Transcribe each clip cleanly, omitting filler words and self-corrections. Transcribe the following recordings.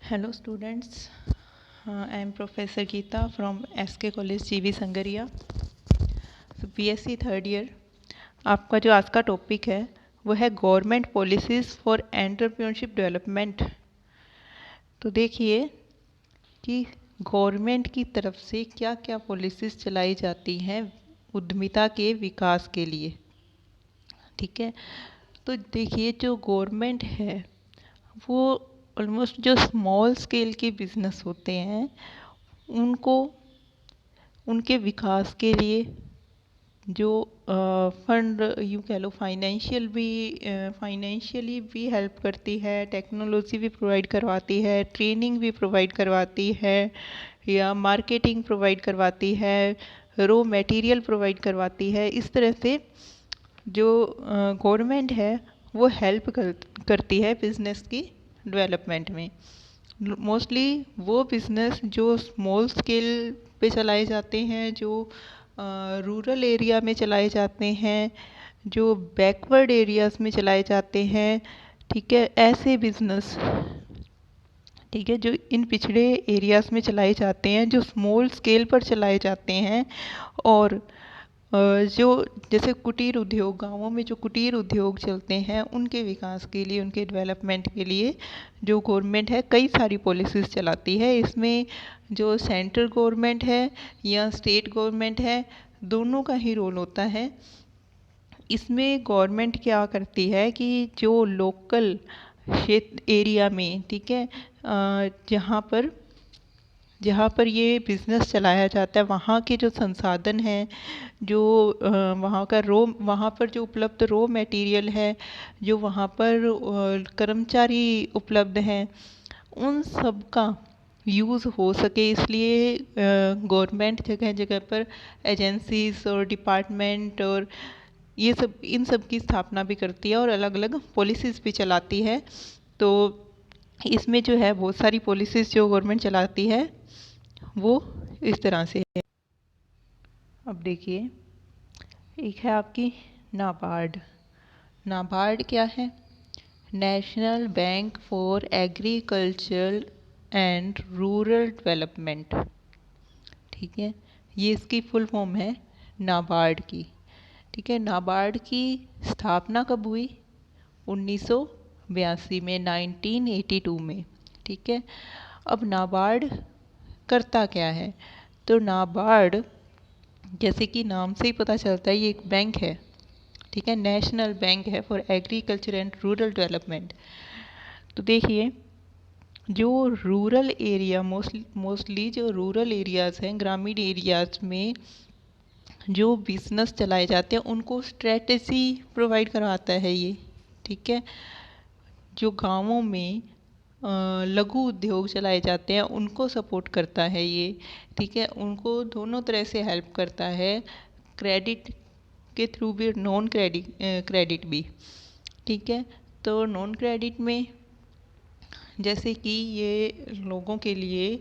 Hello students, I am Professor Geeta from SK College GV Sangaria. BSc third year. आपका जो आज का topic है वो है government policies for entrepreneurship development. तो देखिए कि गवर्नमेंट की तरफ से क्या क्या पॉलिसीज़ चलाई जाती हैं उद्यमिता के विकास के लिए। ठीक है, तो देखिए जो गवर्नमेंट है वो ऑलमोस्ट जो स्मॉल स्केल के बिजनेस होते हैं उनको उनके विकास के लिए जो फंड यूँ कह लो फाइनेंशियली भी हेल्प करती है, टेक्नोलॉजी भी प्रोवाइड करवाती है, ट्रेनिंग भी प्रोवाइड करवाती है, या मार्केटिंग प्रोवाइड करवाती है, रॉ मटेरियल प्रोवाइड करवाती है। इस तरह से जो गवर्नमेंट है वो हेल्प करती है बिजनेस की डेवलपमेंट में। मोस्टली वो बिजनेस जो स्मॉल स्केल पे चलाए जाते हैं, जो रूरल एरिया में चलाए जाते हैं, जो बैकवर्ड एरियाज़ में चलाए जाते हैं, ठीक है, ऐसे बिजनेस, ठीक है, जो इन पिछड़े एरियाज़ में चलाए जाते हैं, जो स्मॉल स्केल पर चलाए जाते हैं, और जो जैसे कुटीर उद्योग, गांवों में जो कुटीर उद्योग चलते हैं उनके विकास के लिए, उनके डेवलपमेंट के लिए जो गवर्नमेंट है कई सारी पॉलिसीज़ चलाती है। इसमें जो सेंट्रल गवर्नमेंट है या स्टेट गवर्नमेंट है, दोनों का ही रोल होता है। इसमें गवर्नमेंट क्या करती है कि जो लोकल क्षेत्र एरिया में, ठीक है, जहाँ पर ये बिज़नेस चलाया जाता है वहाँ के जो संसाधन हैं, जो वहाँ पर जो उपलब्ध रॉ मटेरियल है, जो वहाँ पर कर्मचारी उपलब्ध हैं, उन सब का यूज़ हो सके, इसलिए गवर्नमेंट जगह जगह पर एजेंसीज और डिपार्टमेंट और ये सब, इन सब की स्थापना भी करती है और अलग अलग पॉलिसीज़ भी चलाती है। तो इसमें जो है बहुत सारी पॉलिसीज़ जो गवर्नमेंट चलाती है वो इस तरह से है। अब देखिए, एक है आपकी नाबार्ड। नाबार्ड क्या है? National bank for agriculture and rural development. ठीक है, ये इसकी फुल फॉर्म है नाबार्ड की। ठीक है, नाबार्ड की स्थापना कब हुई? 1982 में, 1982 में। ठीक है, अब नाबार्ड करता क्या है? तो नाबार्ड, जैसे कि नाम से ही पता चलता है, ये एक बैंक है। ठीक है, नेशनल बैंक है for agriculture and rural development. तो देखिए, जो रूरल एरिया, मोस्टली जो रूरल एरियाज़ हैं, ग्रामीण एरियाज़ में जो बिजनेस चलाए जाते हैं उनको स्ट्रेटजी प्रोवाइड करवाता है ये। ठीक है, जो गांवों में लघु उद्योग चलाए जाते हैं उनको सपोर्ट करता है ये। ठीक है, उनको दोनों तरह से हेल्प करता है, क्रेडिट के थ्रू भी, नॉन क्रेडिट भी। ठीक है, तो नॉन क्रेडिट में जैसे कि ये लोगों के लिए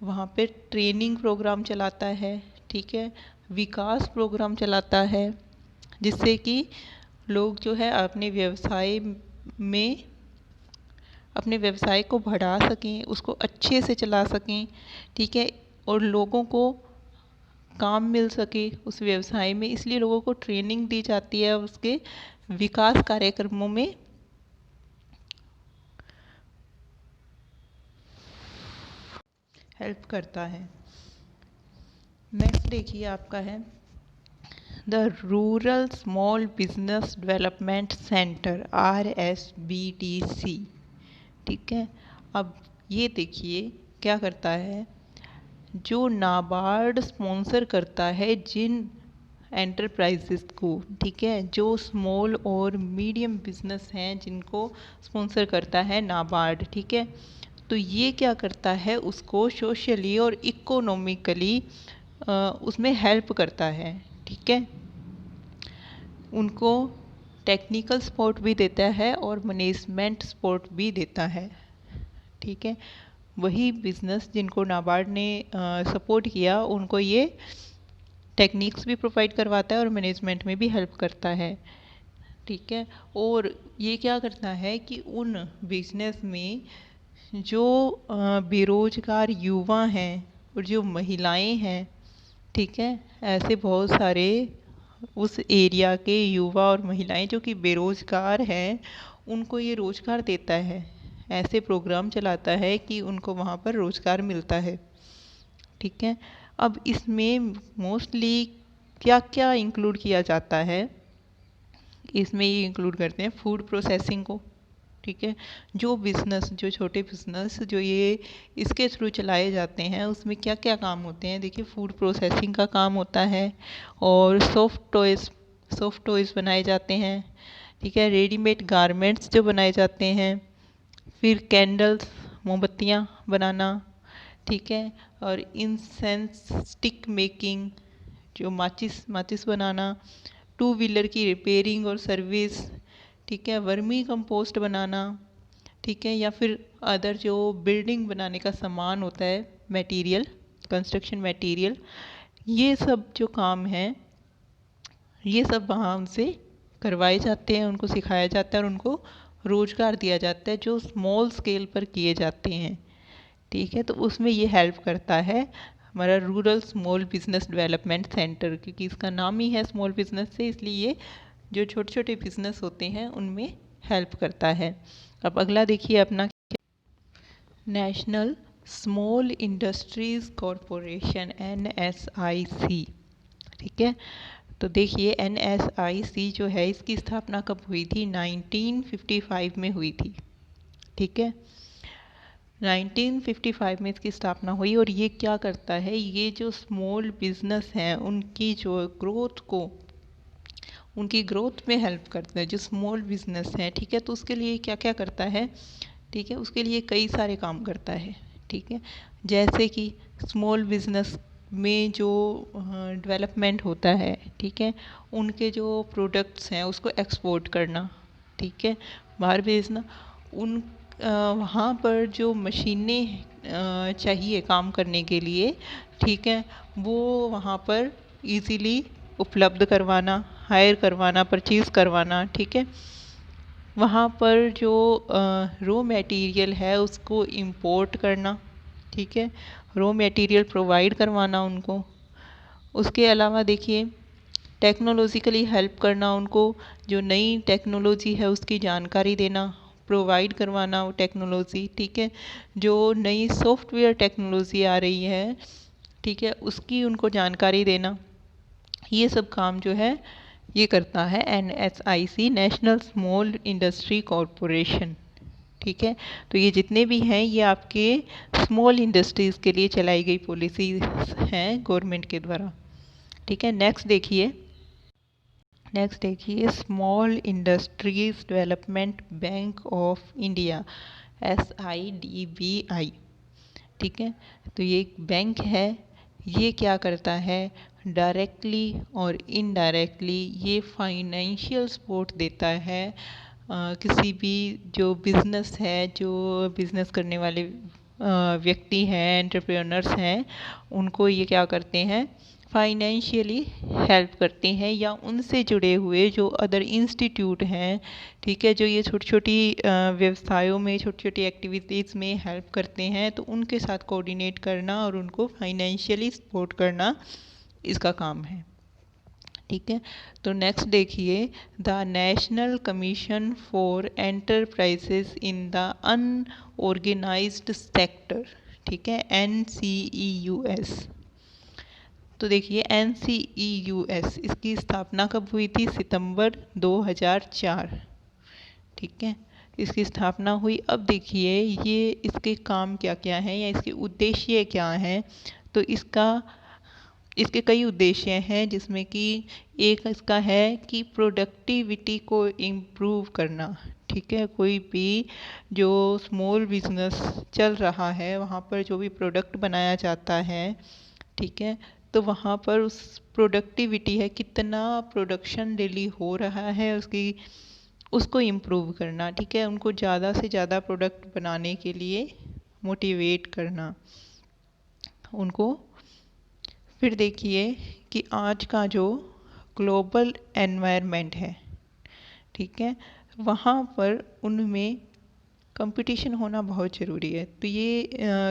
वहाँ पे ट्रेनिंग प्रोग्राम चलाता है, ठीक है, विकास प्रोग्राम चलाता है, जिससे कि लोग जो है अपने व्यवसाय को बढ़ा सकें, उसको अच्छे से चला सकें। ठीक है, और लोगों को काम मिल सके उस व्यवसाय में, इसलिए लोगों को ट्रेनिंग दी जाती है, उसके विकास कार्यक्रमों में हेल्प करता है। नेक्स्ट देखिए आपका है the rural small business development centre, RSBDC। ठीक है, अब ये देखिए क्या करता है, जो नाबार्ड स्पॉन्सर करता है जिन एंटरप्राइजेस को, ठीक है, जो स्मॉल और मीडियम बिजनेस हैं जिनको स्पॉन्सर करता है नाबार्ड। ठीक है, तो ये क्या करता है, उसको सोशली और इकोनॉमिकली उसमें हेल्प करता है। ठीक है, उनको टेक्निकल सपोर्ट भी देता है और मैनेजमेंट सपोर्ट भी देता है। ठीक है, वही बिजनेस जिनको नाबार्ड ने सपोर्ट किया उनको ये टेक्निक्स भी प्रोवाइड करवाता है और मैनेजमेंट में भी हेल्प करता है। ठीक है, और ये क्या करता है कि उन बिजनेस में जो बेरोजगार युवा हैं और जो महिलाएं हैं, ठीक है, ऐसे बहुत सारे उस एरिया के युवा और महिलाएं जो कि बेरोजगार हैं, उनको ये रोजगार देता है। ऐसे प्रोग्राम चलाता है कि उनको वहाँ पर रोजगार मिलता है। ठीक है। अब इसमें मोस्टली क्या क्या इंक्लूड किया जाता है, इसमें ये इंक्लूड करते हैं फूड प्रोसेसिंग को। ठीक है। जो बिजनेस, जो छोटे बिजनेस जो ये इसके थ्रू चलाए जाते हैं, उसमें क्या क्या काम होते हैं, देखिए फूड प्रोसेसिंग का काम होता है, और सॉफ्ट टॉयज़ बनाए जाते हैं। ठीक है। रेडीमेड गारमेंट्स जो बनाए जाते हैं, फिर कैंडल्स, मोमबत्तियाँ बनाना। ठीक है। और इंसेंस स्टिक मेकिंग, जो माचिस माचिस बनाना, टू व्हीलर की रिपेयरिंग और सर्विस। ठीक है। वर्मी कंपोस्ट बनाना। ठीक है। या फिर अदर जो बिल्डिंग बनाने का सामान होता है, मटेरियल, कंस्ट्रक्शन मटेरियल, ये सब जो काम है, ये सब वहाँ उनसे करवाए जाते हैं, उनको सिखाया जाता है और उनको रोजगार दिया जाता है, जो स्मॉल स्केल पर किए जाते हैं। ठीक है। तो उसमें ये हेल्प करता है हमारा rural small business development centre, क्योंकि इसका नाम ही है स्मॉल बिजनेस से, इसलिए ये जो छोटे छोटे बिजनेस होते हैं उनमें हेल्प करता है। अब अगला देखिए अपना, national small industries corporation, NSIC। ठीक है। तो देखिए NSIC जो है, इसकी स्थापना कब हुई थी, 1955 में हुई थी। ठीक है। 1955 में इसकी स्थापना हुई, और ये क्या करता है, ये जो स्मॉल बिजनेस हैं उनकी जो ग्रोथ को, उनकी ग्रोथ में हेल्प करता है, जो स्मॉल बिजनेस है। ठीक है। तो उसके लिए क्या क्या करता है, ठीक है, उसके लिए कई सारे काम करता है। ठीक है। जैसे कि स्मॉल बिजनेस में जो डेवलपमेंट होता है, ठीक है, उनके जो प्रोडक्ट्स हैं उसको एक्सपोर्ट करना। ठीक है। बाहर भेजना। उन वहाँ पर जो मशीनें चाहिए काम करने के लिए, ठीक है, वो वहाँ पर इजीली उपलब्ध करवाना, हायर करवाना, परचेज़ करवाना। ठीक है। वहाँ पर जो रॉ मटेरियल है उसको इंपोर्ट करना। ठीक है। रॉ मटेरियल प्रोवाइड करवाना उनको। उसके अलावा देखिए टेक्नोलॉजिकली हेल्प करना उनको, जो नई टेक्नोलॉजी है उसकी जानकारी देना, प्रोवाइड करवाना वो टेक्नोलॉजी। ठीक है। जो नई सॉफ्टवेयर टेक्नोलॉजी आ रही है, ठीक है, उसकी उनको जानकारी देना। ये सब काम जो है ये करता है NSIC, national small industry corporation. ठीक है। तो ये जितने भी हैं ये आपके स्मॉल इंडस्ट्रीज़ के लिए चलाई गई पॉलिसीज हैं गवर्नमेंट के द्वारा। ठीक है। नेक्स्ट देखिए small industries development bank of India, SIDBI। ठीक है। तो ये एक बैंक है, ये क्या करता है, डायरेक्टली और इनडायरेक्टली ये फाइनेंशियल सपोर्ट देता है किसी भी जो बिज़नेस है, जो बिज़नेस करने वाले व्यक्ति हैं, एंटरप्रेन्योर्स हैं, उनको ये क्या करते हैं, फाइनेंशियली हेल्प करते हैं, या उनसे जुड़े हुए जो अदर इंस्टीट्यूट हैं, ठीक है, जो ये छोटी छोटी व्यवसायों में, छोटी छोटी एक्टिविटीज़ में हेल्प करते हैं, तो उनके साथ कोऑर्डिनेट करना और उनको फाइनेंशियली सपोर्ट करना इसका काम है। ठीक है। तो नेक्स्ट देखिए the national commission for enterprises in the unorganised sector. ठीक है। NCEUS। तो देखिए NCEUS इसकी स्थापना कब हुई थी, सितंबर 2004। ठीक है। इसकी स्थापना हुई। अब देखिए ये इसके काम क्या क्या हैं या इसके उद्देश्य क्या हैं। तो इसके कई उद्देश्य हैं, जिसमें कि एक इसका है कि प्रोडक्टिविटी को इम्प्रूव करना। ठीक है। कोई भी जो स्मॉल बिजनेस चल रहा है, वहाँ पर जो भी प्रोडक्ट बनाया जाता है, ठीक है, तो वहाँ पर उस प्रोडक्टिविटी है, कितना प्रोडक्शन डेली हो रहा है उसकी, उसको इम्प्रूव करना। ठीक है। उनको ज़्यादा से ज़्यादा प्रोडक्ट बनाने के लिए मोटिवेट करना उनको। फिर देखिए कि आज का जो ग्लोबल एनवायरनमेंट है, ठीक है, वहाँ पर उनमें कंपटीशन होना बहुत ज़रूरी है। तो ये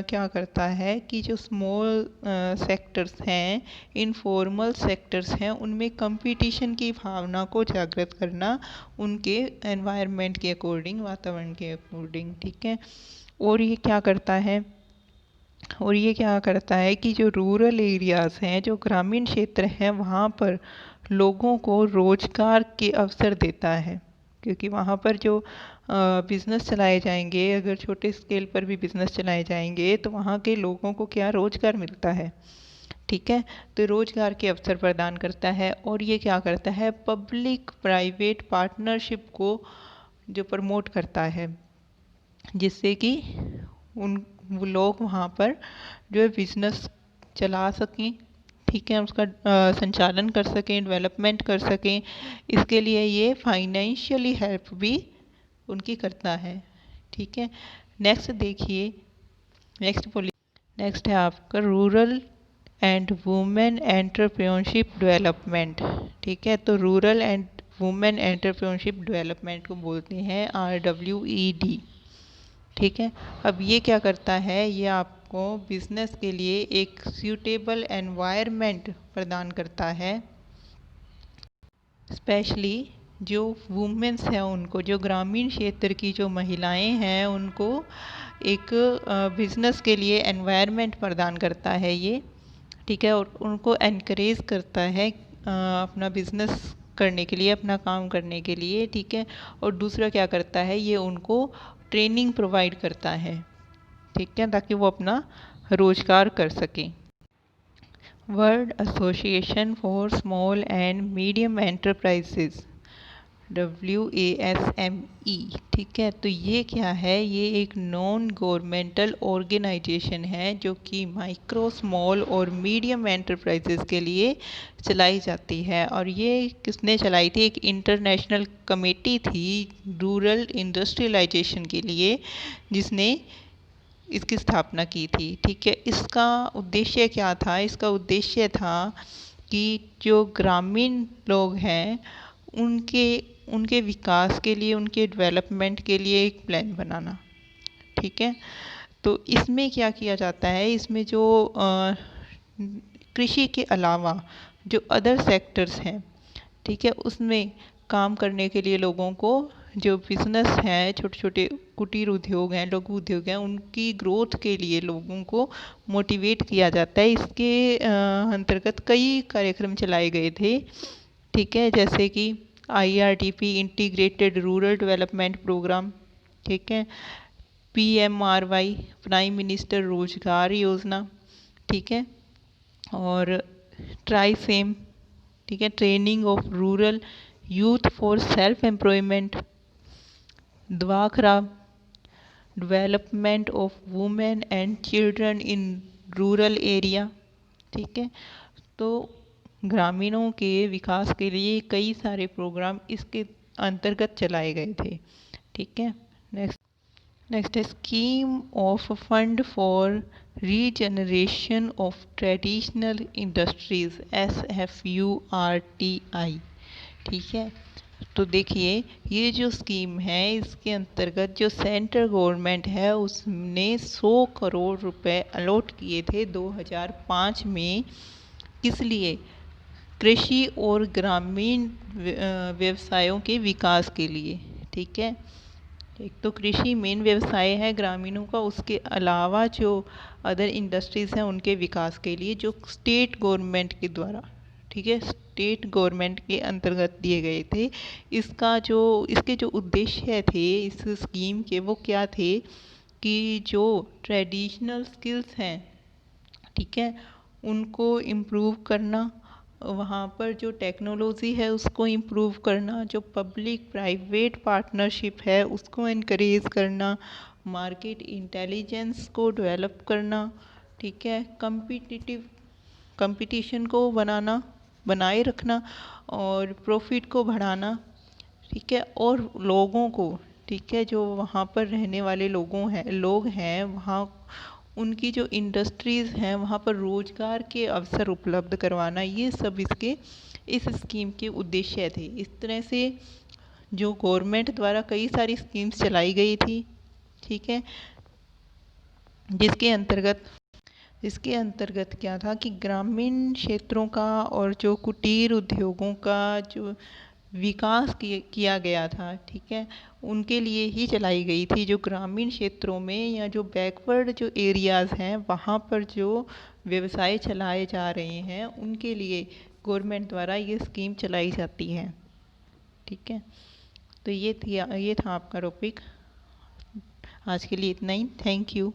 क्या करता है कि जो स्मॉल सेक्टर्स हैं, इनफॉर्मल सेक्टर्स हैं, उनमें कंपटीशन की भावना को जागृत करना उनके एनवायरनमेंट के अकॉर्डिंग, वातावरण के अकॉर्डिंग, ठीक है। और ये क्या करता है कि जो रूरल एरियाज़ हैं, जो ग्रामीण क्षेत्र हैं, वहाँ पर लोगों को रोजगार के अवसर देता है, क्योंकि वहाँ पर जो बिज़नेस चलाए जाएंगे, अगर छोटे स्केल पर भी बिज़नेस चलाए जाएंगे तो वहाँ के लोगों को क्या रोजगार मिलता है, ठीक है। तो रोजगार के अवसर प्रदान करता है। और ये क्या करता है, पब्लिक प्राइवेट पार्टनरशिप को जो प्रमोट करता है, जिससे कि उन वो लोग वहाँ पर जो है बिजनेस चला सकें, ठीक है, उसका संचालन कर सकें, डेवलपमेंट कर सकें। इसके लिए ये फाइनेंशियली हेल्प भी उनकी करता है, ठीक है। नेक्स्ट देखिए, नेक्स्ट है आपका rural and women entrepreneurship development, ठीक है। तो rural and women entrepreneurship development को बोलते हैं RWED, ठीक है। अब ये क्या करता है, ये आपको बिजनेस के लिए एक सूटेबल एनवायरनमेंट प्रदान करता है, स्पेशली जो वुमेन्स हैं उनको, जो ग्रामीण क्षेत्र की जो महिलाएं हैं उनको एक बिजनेस के लिए एनवायरनमेंट प्रदान करता है ये, ठीक है। और उनको एनकरेज करता है अपना बिजनेस करने के लिए, अपना काम करने के लिए, ठीक है। और दूसरा क्या करता है, ये उनको ट्रेनिंग प्रोवाइड करता है, ठीक है, ताकि वो अपना रोजगार कर सकें। World association for small and medium enterprises, WASME, ठीक है। तो ये क्या है, ये एक नॉन गवर्नमेंटल ऑर्गेनाइजेशन है जो कि माइक्रो, स्मॉल और मीडियम एंटरप्राइजेज के लिए चलाई जाती है। और ये किसने चलाई थी, एक इंटरनेशनल कमेटी थी रूरल इंडस्ट्रियलाइजेशन के लिए, जिसने इसकी स्थापना की थी, ठीक है। इसका उद्देश्य क्या था, इसका उद्देश्य था कि जो ग्रामीण लोग हैं उनके उनके विकास के लिए, उनके डेवलपमेंट के लिए एक प्लान बनाना, ठीक है। तो इसमें क्या किया जाता है, इसमें जो कृषि के अलावा जो अदर सेक्टर्स हैं, ठीक है, उसमें काम करने के लिए लोगों को, जो बिजनेस हैं, छोटे छोटे कुटीर उद्योग हैं, लघु उद्योग हैं, उनकी ग्रोथ के लिए लोगों को मोटिवेट किया जाता है। इसके अंतर्गत कई कार्यक्रम चलाए गए थे, ठीक है, जैसे कि IRDP, integrated rural development programme, ठीक है, PMRY, प्राइम मिनिस्टर रोजगार योजना, ठीक है, और ट्राइसेम, ठीक है, training of rural youth for self employment, द्वाखरा, development of women and children in rural area, ठीक है। तो ग्रामीणों के विकास के लिए कई सारे प्रोग्राम इसके अंतर्गत चलाए गए थे, ठीक है। नेक्स्ट है scheme of fund for regeneration of traditional industries, SFURTI, ठीक है। तो देखिए, ये जो स्कीम है, इसके अंतर्गत जो सेंट्रल गवर्नमेंट है उसने 100 करोड़ रुपए अलॉट किए थे 2005 में, किस लिए, कृषि और ग्रामीण व्यवसायों के विकास के लिए, ठीक है। एक तो कृषि मेन व्यवसाय है ग्रामीणों का, उसके अलावा जो अदर इंडस्ट्रीज़ हैं उनके विकास के लिए, जो स्टेट गवर्नमेंट के द्वारा, ठीक है, स्टेट गवर्नमेंट के अंतर्गत दिए गए थे। इसके जो उद्देश्य थे इस स्कीम के, वो क्या थे कि जो ट्रेडिशनल स्किल्स हैं, ठीक है, उनको इम्प्रूव करना, वहाँ पर जो टेक्नोलॉजी है उसको इम्प्रूव करना, जो पब्लिक प्राइवेट पार्टनरशिप है उसको इनकरेज करना, मार्केट इंटेलिजेंस को डेवलप करना, ठीक है, कंपटीशन को बनाए रखना और प्रॉफिट को बढ़ाना, ठीक है। और लोगों को, ठीक है, जो वहाँ पर रहने वाले लोग हैं वहाँ, उनकी जो इंडस्ट्रीज़ हैं वहाँ पर रोजगार के अवसर उपलब्ध करवाना, ये सब इस स्कीम के उद्देश्य थे। इस तरह से जो गवर्नमेंट द्वारा कई सारी स्कीम्स चलाई गई थी, ठीक है। जिसके अंतर्गत क्या था कि ग्रामीण क्षेत्रों का और जो कुटीर उद्योगों का जो विकास किया गया था, ठीक है, उनके लिए ही चलाई गई थी। जो ग्रामीण क्षेत्रों में या जो बैकवर्ड जो एरियाज़ हैं वहाँ पर जो व्यवसाय चलाए जा रहे हैं उनके लिए गवर्नमेंट द्वारा ये स्कीम चलाई जाती है। ठीक है, तो ये था आपका टॉपिक। आज के लिए इतना ही। Thank you.